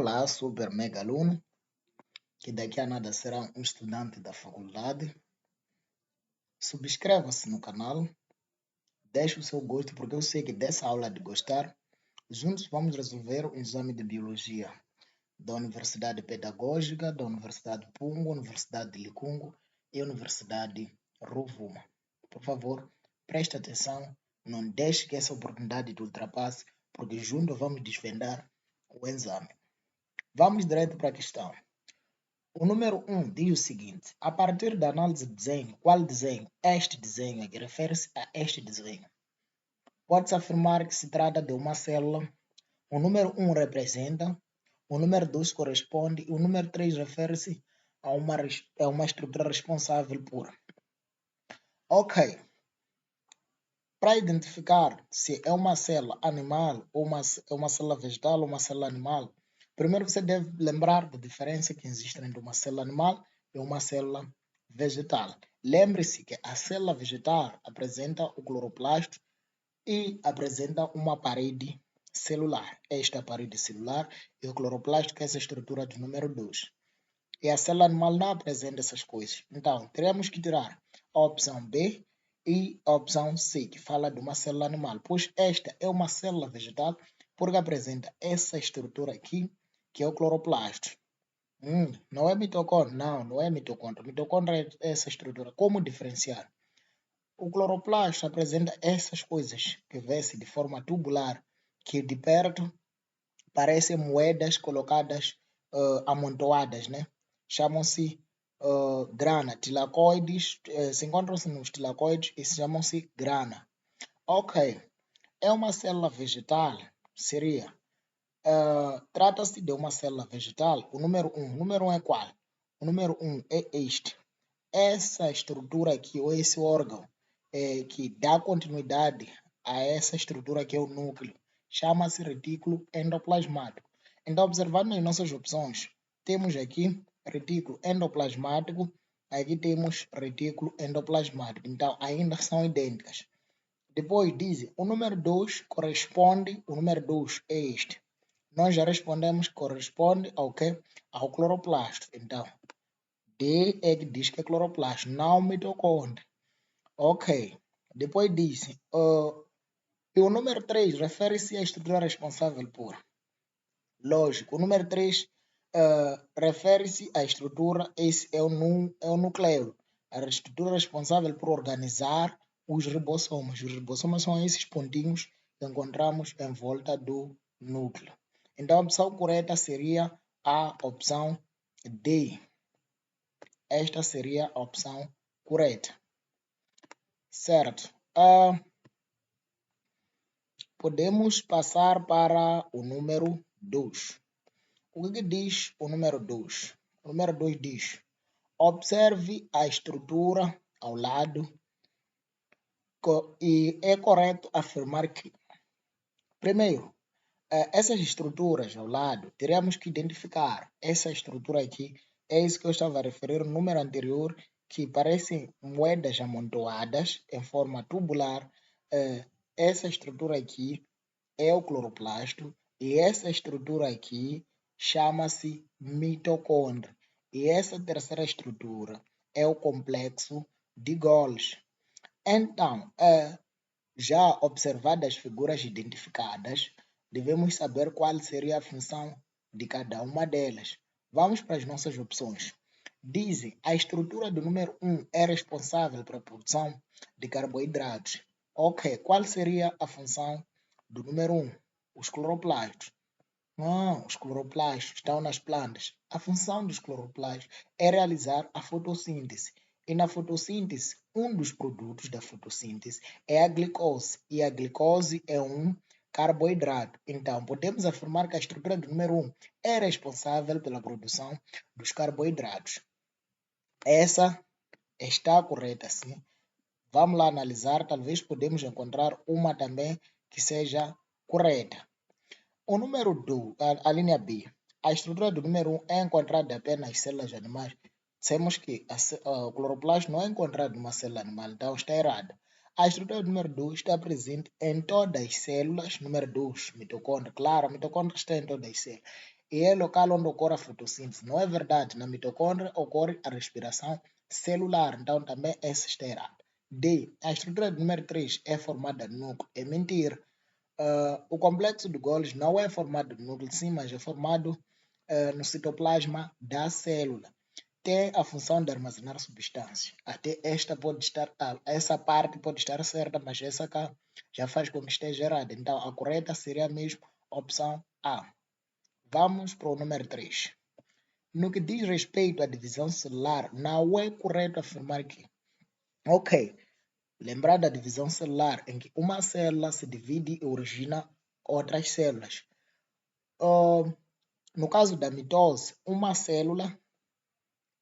Olá, super mega aluno, que daqui a nada será um estudante da faculdade. Subscreva-se no canal, deixe o seu gosto, porque eu sei que dessa aula de gostar, juntos vamos resolver o exame de Biologia da Universidade Pedagógica, da Universidade Pungo, Universidade de Licungo e Universidade Rovuma. Por favor, preste atenção, não deixe que essa oportunidade te ultrapasse, porque juntos vamos desvendar o exame. Vamos direto para a questão. O número 1 diz o seguinte: a partir da análise de desenho, qual desenho? Este desenho aqui refere-se a este desenho. Pode-se afirmar que se trata de uma célula. O número 1 representa, o número 2 corresponde e o número 3 refere-se a uma estrutura responsável por. Ok. Para identificar se é uma célula animal ou uma célula vegetal ou uma célula animal, primeiro você deve lembrar da diferença que existe entre uma célula animal e uma célula vegetal. Lembre-se que a célula vegetal apresenta o cloroplasto e apresenta uma parede celular. Esta é a parede celular e o cloroplasto, que é essa estrutura do número 2. E a célula animal não apresenta essas coisas. Então, teremos que tirar a opção B e a opção C, que fala de uma célula animal, pois esta é uma célula vegetal porque apresenta essa estrutura aqui, que é o cloroplasto. Não é mitocôndria? Não é mitocôndria. Mitocôndria é essa estrutura. Como diferenciar? O cloroplasto apresenta essas coisas que vê-se de forma tubular, que de perto parecem moedas colocadas amontoadas, né? Chamam-se grana, tilacoides, se encontram-se nos tilacoides e chamam-se grana. Ok, é uma célula vegetal? Seria. Trata-se de uma célula vegetal, o número 1. O número 1 é qual? O número 1 é este. Essa estrutura aqui, ou esse órgão, que dá continuidade a essa estrutura que é o núcleo, chama-se retículo endoplasmático. Então, observando as nossas opções, temos aqui retículo endoplasmático, aqui temos retículo endoplasmático. Então, ainda são idênticas. Depois dizem, o número 2 corresponde, o número 2 é este. Nós já respondemos que corresponde ao quê? Ao cloroplasto. Então, D é que diz que é cloroplasto, não mitocôndria. Ok. Depois disse, e o número 3 refere-se à estrutura responsável por. Lógico, o número 3 refere-se à estrutura, esse é o nucleolo, a estrutura responsável por organizar os ribossomas. Os ribossomas são esses pontinhos que encontramos em volta do núcleo. Então, a opção correta seria a opção D. Esta seria a opção correta. Certo. Podemos passar para o número 2. O que diz o número 2? O número 2 diz: observe a estrutura ao lado e é correto afirmar que, primeiro, essas estruturas ao lado, teremos que identificar essa estrutura aqui, é isso que eu estava a referir no número anterior, que parecem moedas amontoadas em forma tubular. Essa estrutura aqui é o cloroplasto e essa estrutura aqui chama-se mitocôndria. E essa terceira estrutura é o complexo de Golgi. Então, já observadas as figuras identificadas, devemos saber qual seria a função de cada uma delas. Vamos para as nossas opções. Dizem, a estrutura do número 1 é responsável pela produção de carboidratos. Ok, qual seria a função do número 1? Os cloroplastos. Não, os cloroplastos estão nas plantas. A função dos cloroplastos é realizar a fotossíntese. E na fotossíntese, um dos produtos da fotossíntese é a glicose. E a glicose é um carboidrato. Então, podemos afirmar que a estrutura do número 1 é responsável pela produção dos carboidratos. Essa está correta, sim. Vamos lá analisar, talvez podemos encontrar uma também que seja correta. O número 2, a linha B, a estrutura do número 1 é encontrada apenas nas células animais. Dissemos que o cloroplasto não é encontrado numa célula animal, então está errado. A estrutura do número 2 está presente em todas as células. Número 2, mitocôndria. Claro, a mitocôndria está em todas as células. e é local onde ocorre a fotossíntese. Não é verdade, na mitocôndria ocorre a respiração celular, então também essa está errada. D. A estrutura do número 3 é formada de núcleo. É mentira. O complexo de Golgi não é formado de núcleo, sim, mas é formado no citoplasma da célula. Tem a função de armazenar substâncias. Até essa parte pode estar certa, mas essa cá já faz com que esteja errada. Então, a correta seria mesmo a opção A. Vamos para o número 3. No que diz respeito à divisão celular, não é correto afirmar que, ok, lembrar da divisão celular, em que uma célula se divide e origina outras células. No caso da mitose, uma célula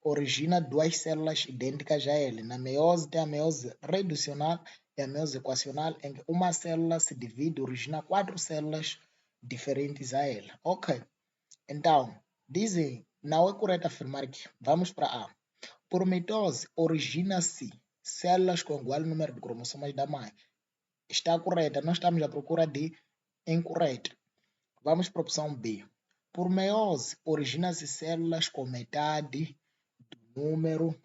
origina duas células idênticas a ela. Na meiose tem a meiose reducional e a meiose equacional, em que uma célula se divide e origina 4 células diferentes a ela. Ok, então, dizem, não é correto afirmar que, vamos para A. Por mitose, origina-se células com igual número de cromossomas da mãe. Está correta, nós estamos à procura de incorreto. Vamos para a opção B. Por meiose, origina-se células com metade do número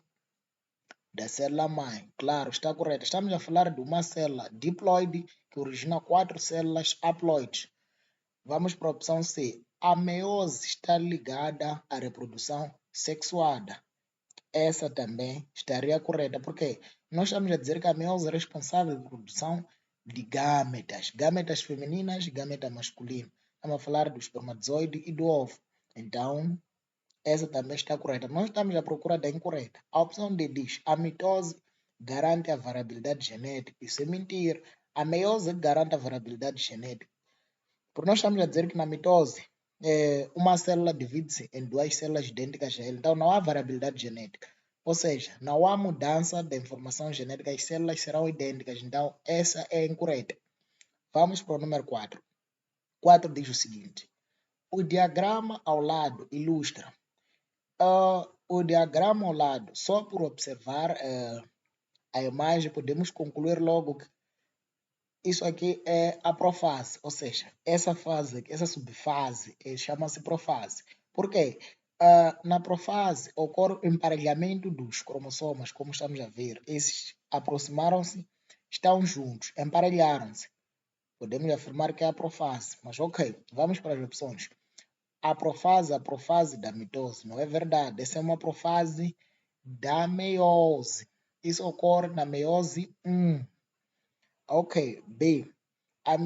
da célula mãe. Claro, está correto. Estamos a falar de uma célula diploide que origina 4 células haploides. Vamos para a opção C. A meiose está ligada à reprodução sexuada. Essa também estaria correta, porque nós estamos a dizer que a meiose é responsável pela produção de gametas femininas e gameta masculino. Estamos a falar do espermatozoide e do ovo. Então, essa também está correta. Nós estamos à procura da incorreta. A opção D diz: a mitose garante a variabilidade genética. Isso é mentira. A meiose garante a variabilidade genética. Porque nós estamos a dizer que na mitose, uma célula divide-se em duas células idênticas a ela. Então, não há variabilidade genética. Ou seja, não há mudança da informação genética. As células serão idênticas. Então, essa é incorreta. Vamos para o número 4. 4 diz o seguinte: o diagrama ao lado ilustra. O diagrama ao lado, só por observar a imagem, podemos concluir logo que isso aqui é a profase, ou seja, essa fase, essa subfase chama-se profase. Por quê? Na profase ocorre o emparelhamento dos cromossomas, como estamos a ver. Esses aproximaram-se, estão juntos, emparelharam-se. Podemos afirmar que é a profase, mas ok, vamos para as opções. A profase da mitose, não é verdade. Essa é uma profase da meiose. Isso ocorre na meiose 1. Ok, B. A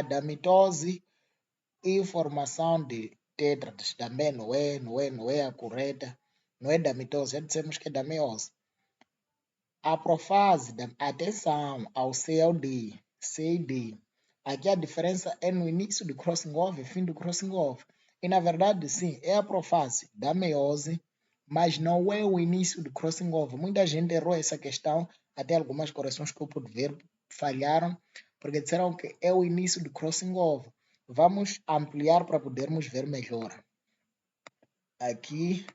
da mitose e formação de tétrados também não é a correta. Não é da mitose, já dissemos que é da meiose. A profase, atenção ao C e ao D. C e D. Aqui a diferença é no início do crossing over e fim do crossing over. E na verdade, sim, é a profase da meiose, mas não é o início do crossing over. Muita gente errou essa questão, até algumas correções que eu pude ver falharam, porque disseram que é o início do crossing over. Vamos ampliar para podermos ver melhor. Aqui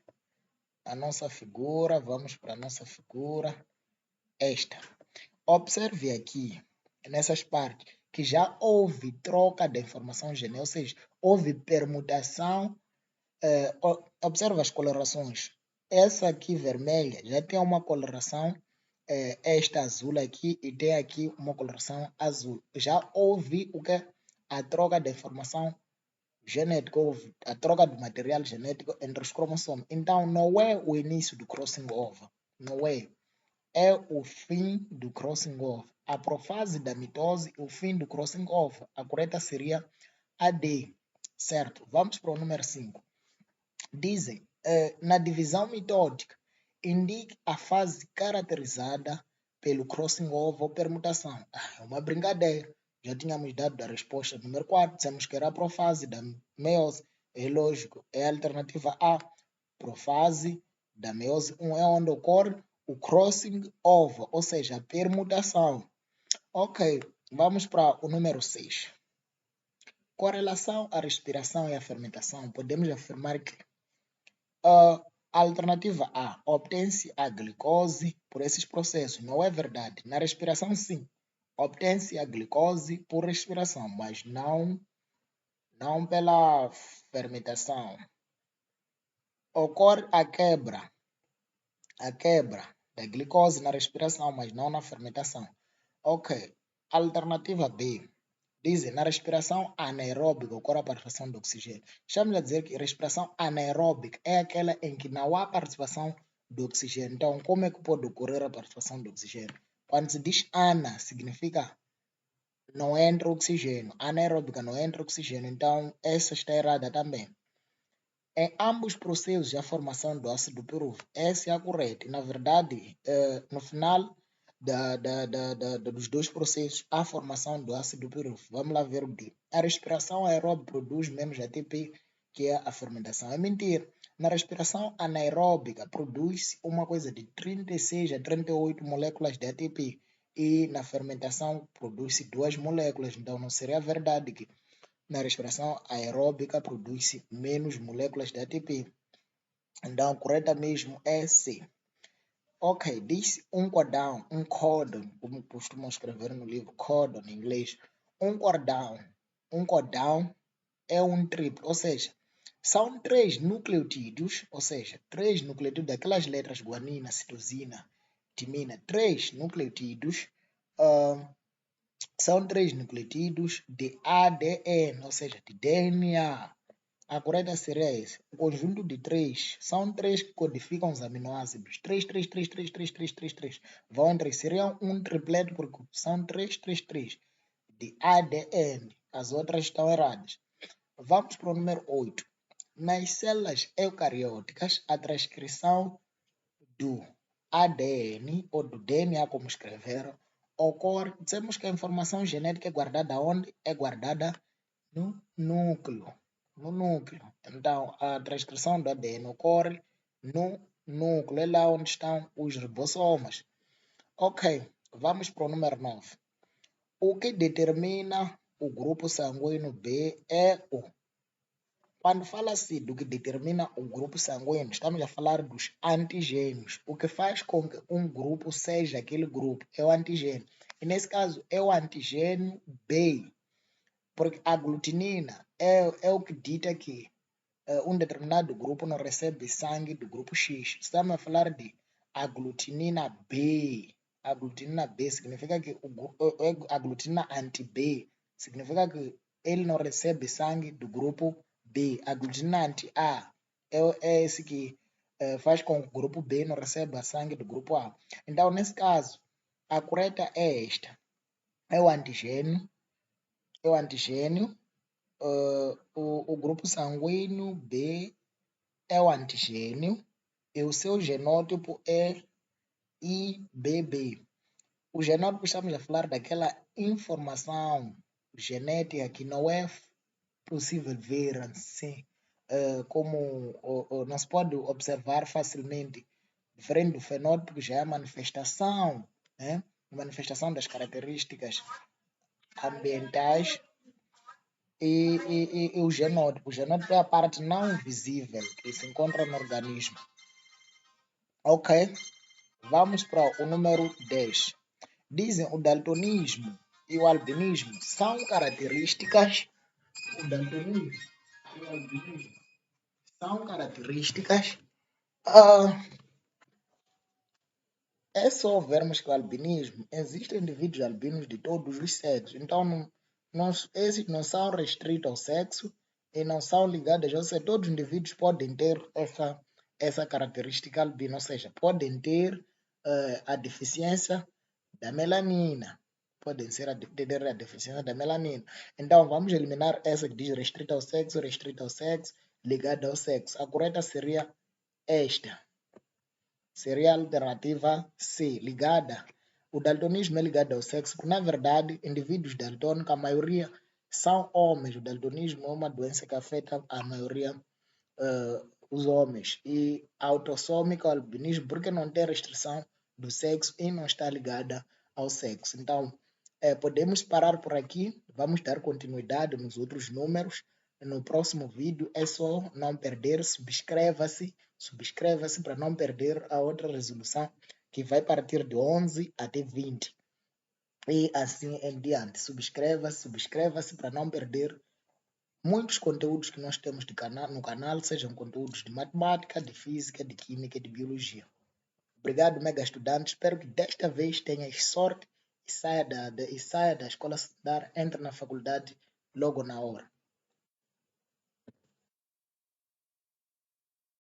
a nossa figura, vamos para a nossa figura. Esta. Observe aqui, nessas partes, que já houve troca da informação genética, ou seja, houve permutação. Observe as colorações. Essa aqui vermelha já tem uma coloração, esta azul aqui, e tem aqui uma coloração azul. Já houve o que? A troca da informação genética, houve a troca do material genético entre os cromossomos. Então, não é o início do crossing over, não é. É o fim do crossing over. A profase da mitose, o fim do crossing over. A correta seria a D, certo? Vamos para o número 5. Dizem, na divisão mitótica, indique a fase caracterizada pelo crossing over ou permutação. É uma brincadeira. Já tínhamos dado a resposta número 4, dissemos que era a profase da meiose. É lógico, é a alternativa A. Profase da meiose 1 é onde ocorre o crossing over, ou seja, a permutação. Ok, vamos para o número 6. Com relação à respiração e à fermentação, podemos afirmar que a alternativa A, obtém-se a glicose por esses processos. Não é verdade. Na respiração, sim, obtém-se a glicose por respiração, mas não não pela fermentação. Ocorre a quebra da glicose na respiração, mas não na fermentação. Ok. Alternativa B. Dizem, na respiração anaeróbica ocorre a participação de oxigênio. Estamos a dizer que respiração anaeróbica é aquela em que não há participação de oxigênio. Então, como é que pode ocorrer a participação de oxigênio? Quando se diz ana, significa não entra oxigênio. Anaeróbica não entra oxigênio. Então, essa está errada também. Em ambos os processos, a formação do ácido pirúvico, essa é a correta. E, na verdade, no final dos dois processos, há formação do ácido pirúvico. Vamos lá ver o que diz. A respiração aeróbica produz menos ATP, que é a fermentação. É mentira. Na respiração anaeróbica, produz uma coisa de 36 a 38 moléculas de ATP. E na fermentação, produz-se 2 moléculas. Então, não seria verdade que na respiração aeróbica produz-se menos moléculas de ATP. Então, correta mesmo é C. Ok, diz um cordão, um códon, como costumam escrever no livro, códon em inglês. Um cordão é um triplo, ou seja, são 3 nucleotídeos, ou seja, 3 nucleotídeos daquelas letras guanina, citosina, timina, 3 nucleotídeos, são 3 nucleotídeos de ADN, ou seja, de DNA. A correta seria esse. O conjunto de 3 são 3 que codificam os aminoácidos. 3, 3, 3, 3, 3, 3, 3, 3. Vão entre seriam um tripleto porque são 3, 3, 3 de ADN. As outras estão erradas. Vamos para o número 8. Nas células eucarióticas, a transcrição do ADN ou do DNA, como escreveram, ocorre. Dizemos que a informação genética é guardada onde? É guardada no núcleo. No núcleo. Então, a transcrição do ADN ocorre no núcleo. É lá onde estão os ribossomas. Ok, vamos para o número 9. O que determina o grupo sanguíneo B é o. Quando fala-se do que determina o grupo sanguíneo, estamos a falar dos antigênios. O que faz com que um grupo seja aquele grupo é o antigênio. E nesse caso é o antigênio B. Porque a glutinina é o que dita que um determinado grupo não recebe sangue do grupo X. Estamos a falar de aglutinina B. A glutinina B significa que a glutinina anti-B significa que ele não recebe sangue do grupo B. A glutinina anti-A é esse que faz com que o grupo B não receba sangue do grupo A. Então, nesse caso, a correta é esta. É o antigênio. O grupo sanguíneo B é o antigênio e o seu genótipo é IBB. O genótipo, estamos a falar daquela informação genética que não é possível ver assim, como não se pode observar facilmente. Diferente do fenótipo, que já é a manifestação, né? Manifestação das características ambientais e o genótipo. O genótipo é a parte não visível que se encontra no organismo. Ok, vamos para o número 10. Dizem o daltonismo e o albinismo são características. O daltonismo e o albinismo são características. É só vermos que o albinismo, existem indivíduos albinos de todos os sexos. Então, esses não são restritos ao sexo e não são ligados ao sexo. Todos os indivíduos podem ter essa característica albina, ou seja, podem ter a deficiência da melanina. Podem ter a deficiência da melanina. Então, vamos eliminar essa que diz restrita ao sexo, ligada ao sexo. A correta seria esta. Seria a alternativa C, ligada. O daltonismo é ligado ao sexo, porque, na verdade, indivíduos daltônicos, a maioria são homens. O daltonismo é uma doença que afeta a maioria os homens. E a autossômica, o albinismo, porque não tem restrição do sexo e não está ligada ao sexo. Então, podemos parar por aqui. Vamos dar continuidade nos outros números. No próximo vídeo é só não perder, subscreva-se para não perder a outra resolução que vai partir de 11 até 20. E assim em diante. Subscreva-se para não perder muitos conteúdos que nós temos no canal sejam conteúdos de matemática, de física, de química e de biologia. Obrigado, mega estudante. Espero que desta vez tenhas sorte e saia da escola secundária, entre na faculdade logo na hora.